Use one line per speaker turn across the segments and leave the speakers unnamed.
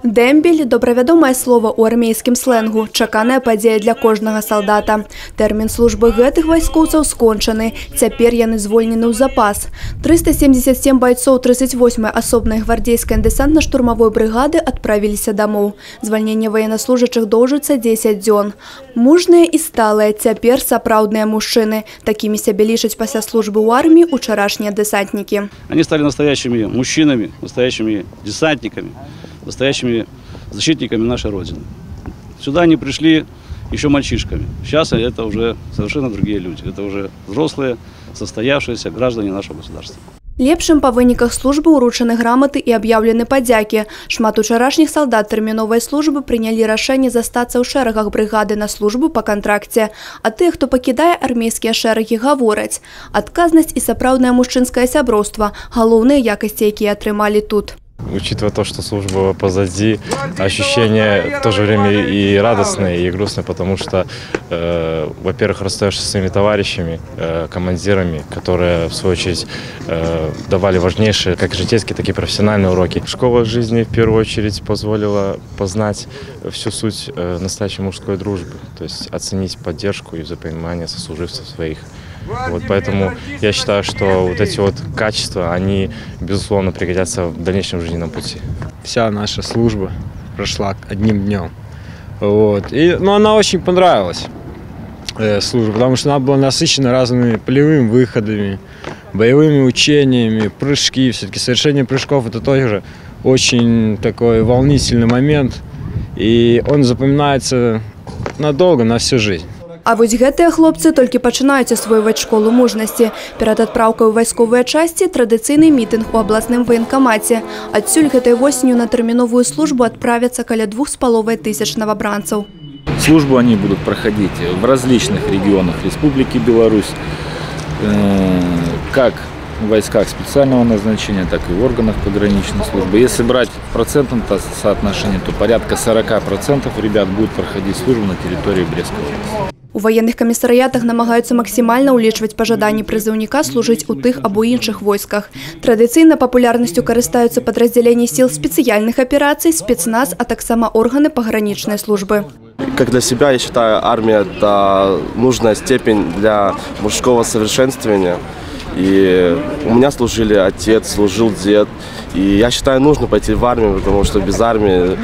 Дэмбель – добравядомае слово ў армейскім сленгу, чаканая падзея для кожнага салдата. Тэрмін службы гэтых вайскоўцаў скончаны, цяпер яны звольнены ў запас. 377 байцоў 38-й асобнай гвардзейскай дэсантна-штурмавой брыгады адправіліся дамоў. Звальненне ваеннаслужачых доўжыцца 10 дзён. Мужныя і сталыя, цяпер сапраўдныя мужчыны. Такімі сябе лічаць пасля службы ў арміі учарашнія дэсантнікі.
Они стали настоящими мужчинами, настоящими десантниками, настоящими защитниками нашей Родины. Сюда они пришли еще мальчишками. Сейчас это уже совершенно другие люди. Это уже взрослые, состоявшиеся граждане нашего государства.
Лепшым па выніках службы ўручаны граматы і аб'яўлены падзякі. Шмат учарашніх салдат тэрміновай службы прынялі рашэнне застацца ў шэрагах брыгады на службу па кантракце. А тыя, хто пакідае армейскія шэрагі, гавораць: адказнасць і сапраўднае мужчынскае сяброўства – галоўныя якасці, якія атрымалі тут.
Учитывая то, что служба позади, ощущения в то же время и радостные, и грустные, потому что, во-первых, расстаешься со своими товарищами, командирами, которые, в свою очередь, давали важнейшие как житейские, так и профессиональные уроки. Школа жизни, в первую очередь, позволила познать всю суть настоящей мужской дружбы, то есть оценить поддержку и взаимопонимание сослуживцев своих. Вот, поэтому я считаю, что вот эти вот качества, они, безусловно, пригодятся в дальнейшем жизненном пути.
Вся наша служба прошла одним днем. Вот. Но она очень понравилась, служба, потому что она была насыщена разными полевыми выходами, боевыми учениями, прыжки. Все-таки совершение прыжков – это тоже очень такой волнительный момент, и он запоминается надолго, на всю жизнь.
А вось гэтыя хлопцы толькі пачынаюць асвойваць школу мужнасці. Перад адпраўкай у вайсковыя часці традыцыйны мітынг у абласным ваенкамаце. Адсюль гэтай восенню на тэрміновую службу адправяцца каля 2500 новобранцаў.
Службу они будут проходить в различных регионах Республики Беларусь, как в войсках специального назначения, так и в органах пограничной службы. Если брать в процентном соотношении, то порядка 40% ребят будут проходить службу на территории Брестской области.
У военных камісарыятах намагаюцца максімальна ўлічваць пажаданні прызыўніка служыць у тых або іншых войсках. Традыцыйна папулярнасцю карыстаюцца падраздзяленні сіл спецыяльных аперацый, спецназ, а таксама органы пагранічнай службы.
Как для себя, я считаю, армия – это нужная степень для мужского совершенствования. И у меня служили отец, служил дед. И я считаю, нужно пойти в армию, потому что без армии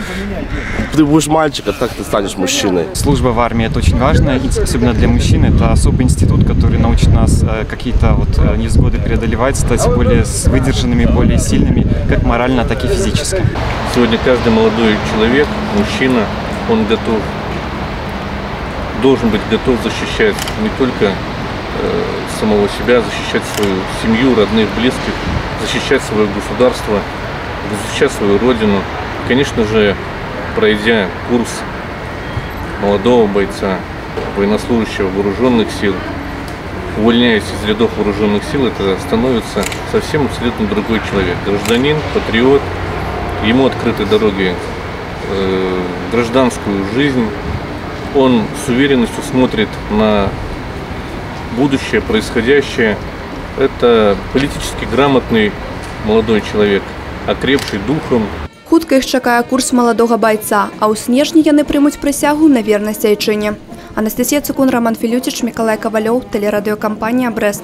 ты будешь мальчик, а так ты станешь мужчиной.
Служба в армии – это очень важно, особенно для мужчин. Это особый институт, который научит нас какие-то невзгоды преодолевать, стать более выдержанными, более сильными, как морально, так и физически.
Сегодня каждый молодой человек, мужчина, он должен быть готов защищать не только самого себя, защищать свою семью, родных, близких, защищать свое государство, защищать свою родину. Конечно же, пройдя курс молодого бойца, военнослужащего вооруженных сил, увольняясь из рядов вооруженных сил, это становится совсем абсолютно другой человек. Гражданин, патриот, ему открыты дороги в гражданскую жизнь. Он с уверенностью смотрит на будущее, происходящее. Это политически грамотный молодой человек, окрепший духом.
Хутка іх чакае курс маладога байца, а ў снежні яны прымуць прысягу на вернасць айчыне. Анастасія Цукун, Роман Филютич, Миколай Ковалев, телерадиокомпания «Брест».